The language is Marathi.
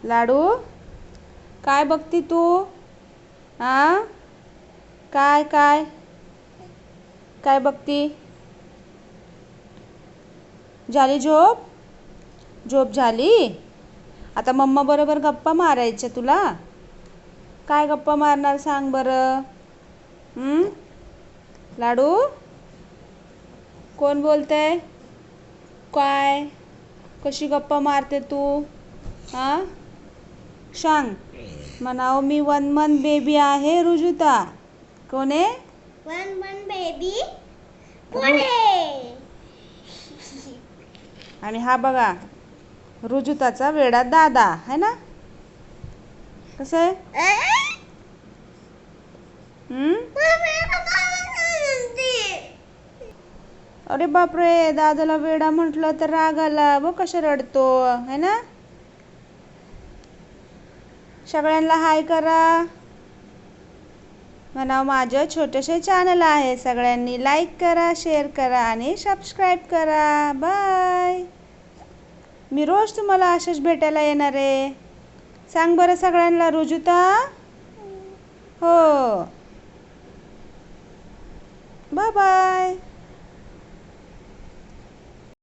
लाडू काय बघती तू? आ काय काय काय बघती? झाली झोप? झोप झाली? आता मम्मा बरोबर गप्पा मारायच्या तुला? काय गप्पा मारणार सांग बरं? लाडू कोण बोलतंय? काय कशी गप्पा मारते तू? हां सांग. म्हणाव मी 1 मंथ बेबी आहे रुजुता. कोण आहे? 1 मंथ बेबी पुढे. आणि हा बघा रुजुताचा वेडा दादा है ना? कसं आहे? अरे बापरे, दादाला वेडा म्हटलं तर राग आला. बघ कशा रडतो है ना? सगळ्यांना हाय करा. म्हणाव माझं छोटंसं चॅनल आहे. सगळ्यांनी लाईक करा, शेअर करा आणि सबस्क्राईब करा. बाय. मी रोज तुम्हाला असेच भेटायला येणार आहे. सांग बरं सगळ्यांना रुजुता. हो. Bye bye.